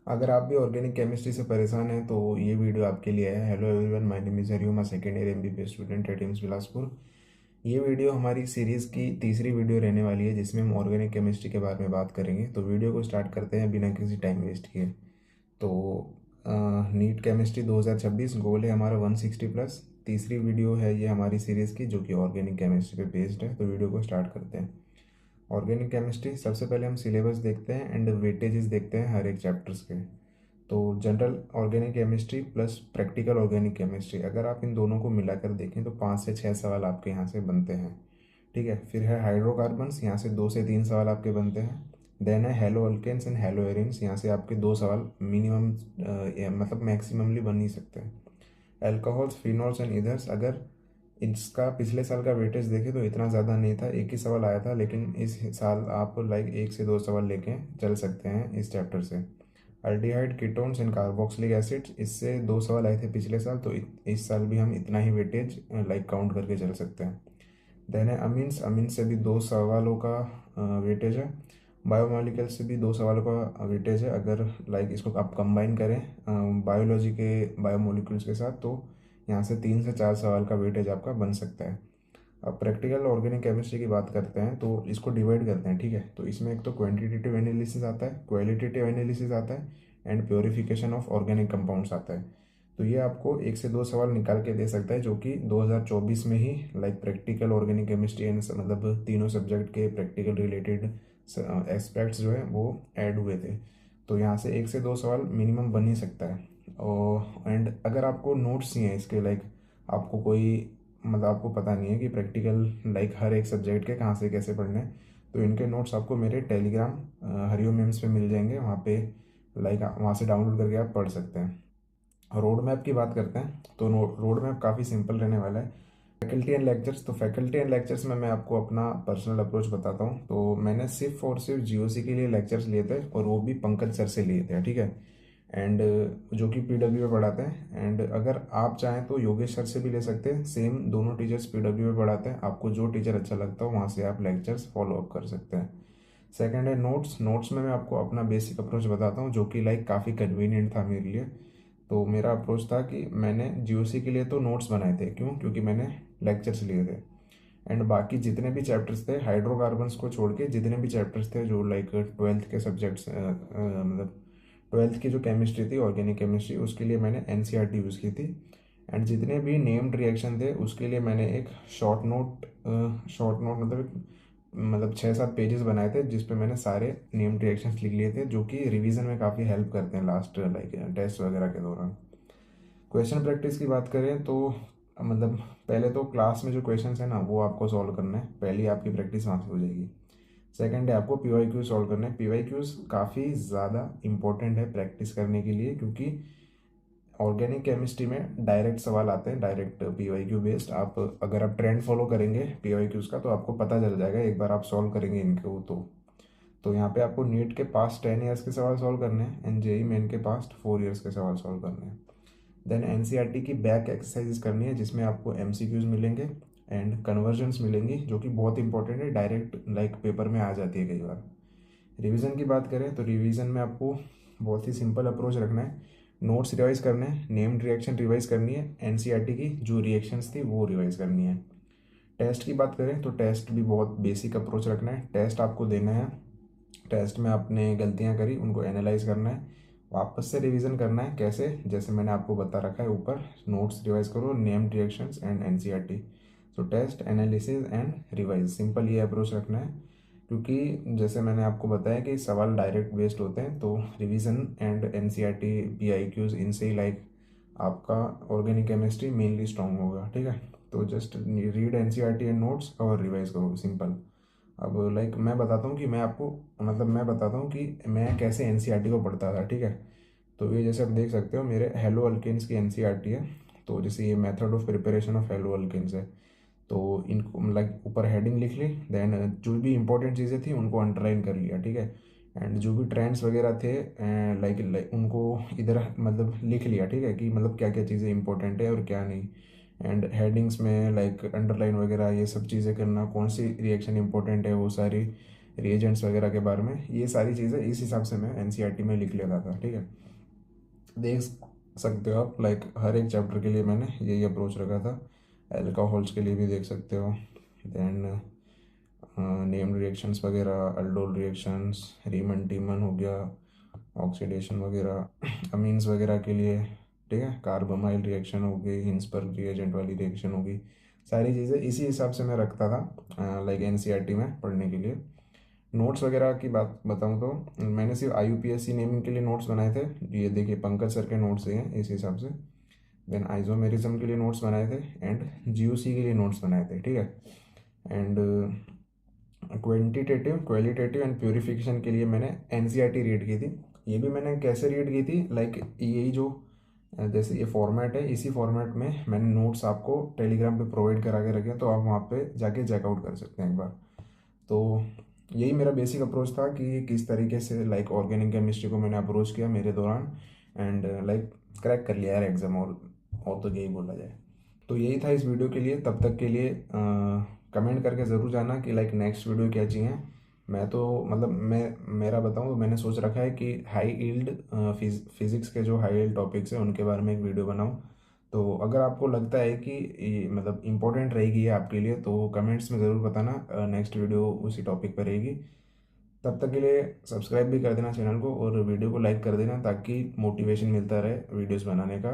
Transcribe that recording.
अगर आप भी ऑर्गेनिक केमिस्ट्री से परेशान हैं तो ये वीडियो आपके लिए है। Hello everyone, my name is Hariom, second year MBBS student at AIIMS Bilaspur. ये वीडियो हमारी सीरीज़ की तीसरी वीडियो रहने वाली है जिसमें हम ऑर्गेनिक केमिस्ट्री के बारे में बात करेंगे। तो वीडियो को स्टार्ट करते हैं बिना किसी टाइम वेस्ट किए। तो नीट केमिस्ट्री 2026 गोल है हमारा 160 प्लस। तीसरी वीडियो है ये हमारी सीरीज़ की जो कि ऑर्गेनिक केमिस्ट्री पे बेस्ड है। तो वीडियो को स्टार्ट करते हैं। ऑर्गेनिक केमिस्ट्री, सबसे पहले हम सिलेबस देखते हैं एंड वेटेजेस देखते हैं हर एक चैप्टर्स के। तो general organic chemistry plus practical organic chemistry, अगर आप इन दोनों को मिलाकर देखें तो 5 से 6 सवाल आपके यहाँ से बनते हैं। ठीक है, फिर है हाइड्रोकार्बन्स, यहाँ से 2 से 3 सवाल आपके बनते हैं। देन है haloalkanes and haloarenes, यहाँ से आपके 2 सवाल मिनिमम मतलब मैक्सिममली बन ही सकते हैं। अल्कोहल्स, फिनॉल्स एंड ईथर्स, अगर इसका पिछले साल का वेटेज देखें तो इतना ज़्यादा नहीं था, एक ही सवाल आया था, लेकिन इस साल आप लाइक 1 से 2 सवाल लेके चल सकते हैं इस चैप्टर से। Aldehyde, ketones and carboxylic acids, इससे 2 सवाल आए थे पिछले साल, तो इस साल भी हम इतना ही वेटेज लाइक काउंट करके चल सकते हैं। देन है अमीन्स, अमीन से भी 2 सवालों का वेटेज है। बायोमोलिकल से भी 2 सवालों का वेटेज है। अगर लाइक इसको आप कंबाइन करें बायोलॉजी के बायोमोलिक्यूल्स के साथ तो यहाँ से 3 से 4 सवाल का वेटेज आपका बन सकता है। अब प्रैक्टिकल ऑर्गेनिक केमिस्ट्री की बात करते हैं तो इसको डिवाइड करते हैं। ठीक है, तो इसमें एक तो क्वांटिटेटिव एनालिसिस आता है, क्वालिटेटिव एनालिसिस आता है and purification of organic compounds आता है। तो ये आपको 1 से 2 सवाल निकाल के दे सकता है जो कि 2024 में ही like practical organic chemistry and मतलब तीनों सब्जेक्ट के प्रैक्टिकल रिलेटेड एस्पेक्ट्स जो है वो ऐड हुए थे। तो यहाँ से 1 से 2 सवाल मिनिमम बन ही सकता है। और एंड अगर आपको नोट्स चाहिए इसके लाइक आपको कोई मतलब आपको पता नहीं है कि प्रैक्टिकल लाइक हर एक सब्जेक्ट के कहाँ से कैसे पढ़ने हैं, तो इनके नोट्स आपको मेरे टेलीग्राम हरिओम मेम्स पे मिल जाएंगे। वहाँ पे लाइक वहाँ से डाउनलोड करके आप पढ़ सकते हैं। रोड मैप की बात करते हैं तो रोड मैप काफ़ी सिंपल रहने वाला है। फैकल्टी एंड लेक्चर्स, तो फैकल्टी एंड लेक्चर्स में मैं आपको अपना पर्सनल अप्रोच बताता हूँ। तो मैंने सिर्फ और सिर्फ जीओसी के लिए लेक्चर्स लिए थे और वो भी पंकज सर से लिए थे। ठीक है, एंड जो कि पीडब्ल्यू में पढ़ाते हैं। एंड अगर आप चाहें तो योगेश सर से भी ले सकते हैं, सेम दोनों टीचर्स पीडब्ल्यू में पढ़ाते हैं। आपको जो टीचर अच्छा लगता हो वहाँ से आप लेक्चर्स फॉलो अप कर सकते हैं। सेकंड है नोट्स, नोट्स में मैं आपको अपना बेसिक अप्रोच बताता हूँ जो कि लाइक काफ़ी कन्वीनियंट था मेरे लिए। तो मेरा अप्रोच था कि मैंने जीओसी के लिए तो नोट्स बनाए थे, क्यों, क्योंकि मैंने लेक्चर्स लिए थे। एंड बाकी जितने भी चैप्टर्स थे हाइड्रोकार्बन्स को छोड़ के, जितने भी चैप्टर्स थे जो लाइक ट्वेल्थ के सब्जेक्ट्स मतलब ट्वेल्थ की जो केमिस्ट्री थी ऑर्गेनिक केमिस्ट्री, उसके लिए मैंने एनसीईआरटी यूज़ की थी। एंड जितने भी नेम्ड रिएक्शन थे उसके लिए मैंने एक शॉर्ट नोट मतलब 6-7 पेजेस बनाए थे जिस पे मैंने सारे नेम्ड रिएक्शंस लिख लिए थे, जो कि रिवीजन में काफ़ी हेल्प करते हैं लास्ट लाइक टेस्ट वगैरह के दौरान। क्वेश्चन प्रैक्टिस की बात करें तो मतलब पहले तो क्लास में जो क्वेश्चंस है ना वो आपको सॉल्व करना है, पहली आपकी प्रैक्टिस वहाँ से हो जाएगी। सेकंड है आपको पीवाईक्यू सॉल्व करना है। पीवाईक्यूज काफ़ी ज़्यादा इंपॉर्टेंट है प्रैक्टिस करने के लिए, क्योंकि ऑर्गेनिक केमिस्ट्री में डायरेक्ट सवाल आते हैं, डायरेक्ट पीवाईक्यू बेस्ड। आप अगर आप ट्रेंड फॉलो करेंगे पीवाईक्यूज का तो आपको पता चल जाएगा एक बार आप सॉल्व करेंगे इनको। तो यहाँ पे आपको नीट के पास्ट 10 ईयर्स के सवाल सॉल्व करने हैं एंड जेई मेन के पास्ट 4 ईयर्स के सवाल सॉल्व करने हैं। देन एनसीईआरटी की बैक एक्सरसाइजेस करनी है जिसमें आपको एमसीक्यूज मिलेंगे एंड कन्वर्जन्स मिलेंगी, जो कि बहुत इंपॉर्टेंट है, डायरेक्ट लाइक पेपर में आ जाती है कई बार। रिवीजन की बात करें तो रिवीजन में आपको बहुत ही सिंपल अप्रोच रखना है। नोट्स रिवाइज करने हैं, नेम्ड रिएक्शन रिवाइज करनी है, एनसीईआरटी की जो रिएक्शंस थी वो रिवाइज करनी है। टेस्ट की बात करें तो टेस्ट भी बहुत बेसिक अप्रोच रखना है। टेस्ट आपको देना है, टेस्ट में आपने गलतियां करी उनको एनालाइज करना है, वापस से रिवीजन करना है। कैसे, जैसे मैंने आपको बता रखा है ऊपर, नोट्स रिवाइज करो, नेम्ड रिएक्शंस एंड एनसीईआरटी। तो test, analysis and revise, simple ये अप्रोच रखना है। क्योंकि जैसे मैंने आपको बताया कि सवाल डायरेक्ट बेस्ड होते हैं, तो रिवीजन एंड एनसीईआरटी पीआईक्यूज इनसे ही लाइक आपका ऑर्गेनिक केमिस्ट्री मेनली स्ट्रांग होगा। ठीक है, तो just read NCERT and notes और रिवाइज करो, सिंपल। अब लाइक मैं बताता हूँ कि मैं बताता हूँ कि मैं कैसे एनसीईआरटी को पढ़ता था। ठीक है, तो ये जैसे आप देख सकते हो मेरे हेलो अल्केन्स की एनसीईआरटी है। तो जैसे ये method of preparation of haloalkanes है, तो इनको लाइक ऊपर हेडिंग लिख ली, देन जो भी इंपॉर्टेंट चीज़ें थी उनको अंडरलाइन कर लिया। ठीक है, एंड जो भी ट्रेंड्स वगैरह थे लाइक उनको इधर मतलब लिख लिया। ठीक है, कि मतलब क्या क्या चीज़ें इंपॉर्टेंट है और क्या नहीं। एंड हेडिंग्स में लाइक अंडरलाइन वगैरह ये सब चीज़ें करना, कौन सी रिएक्शन इंपॉर्टेंट है वो सारी रिएजेंट्स वगैरह के बारे में, ये सारी चीज़ें इस हिसाब से मैं एनसीईआरटी में लिख लेता था। ठीक है, देख सकते हो आप, लाइक हर एक चैप्टर के लिए मैंने यही अप्रोच रखा था। एल्कोहल्स के लिए भी देख सकते हो, देन नेम्ड रिएक्शंस वगैरह, अल्डोल रिएक्शंस, रीमन टीमन हो गया, ऑक्सीडेशन वगैरह, अमीन्स वगैरह के लिए। ठीक है, कार्बोमाइल रिएक्शन हो गई, हिंसबर्ग रिएजेंट वाली रिएक्शन हो गई, सारी चीज़ें इसी हिसाब से मैं रखता था लाइक एनसीईआरटी में पढ़ने के लिए। नोट्स वगैरह की बात बताऊं तो मैंने सिर्फ आईयूपीएससी नेमिंग के लिए नोट्स बनाए थे। ये देखिए पंकज सर के नोट्स हैं इस हिसाब से। देन आइसोमेरिज्म के लिए नोट्स बनाए थे, एंड जीओसी के लिए नोट्स बनाए थे। ठीक है, and quantitative, qualitative and purification के लिए मैंने एनसीईआरटी रीड की थी। ये भी मैंने कैसे रीड की थी, लाइक यही जो जैसे ये फॉर्मेट है, इसी फॉर्मेट में मैंने नोट्स आपको टेलीग्राम पे प्रोवाइड करा के रखे हैं, तो आप वहाँ पे जाके चेकआउट कर सकते हैं एक बार। तो यही मेरा बेसिक अप्रोच था कि किस तरीके से लाइक ऑर्गेनिक केमिस्ट्री को मैंने अप्रोच किया मेरे दौरान, एंड लाइक क्रैक कर लिया यार एग्ज़ाम। और तो यही बोला जाए। तो यही था इस वीडियो के लिए। तब तक के लिए कमेंट करके ज़रूर जाना कि लाइक नेक्स्ट वीडियो क्या चाहिए। मैं तो मतलब मैं मेरा बताऊं तो मैंने सोच रखा है कि हाई यील्ड फिज़िक्स के जो हाई यील्ड टॉपिक्स हैं उनके बारे में एक वीडियो बनाऊं। तो अगर आपको लगता है कि ये मतलब इम्पोर्टेंट रहेगी ये आपके लिए, तो कमेंट्स में ज़रूर बताना, नेक्स्ट वीडियो उसी टॉपिक पर रहेगी। तब तक के लिए सब्सक्राइब भी कर देना चैनल को, और वीडियो को लाइक कर देना ताकि मोटिवेशन मिलता रहे वीडियोस बनाने का।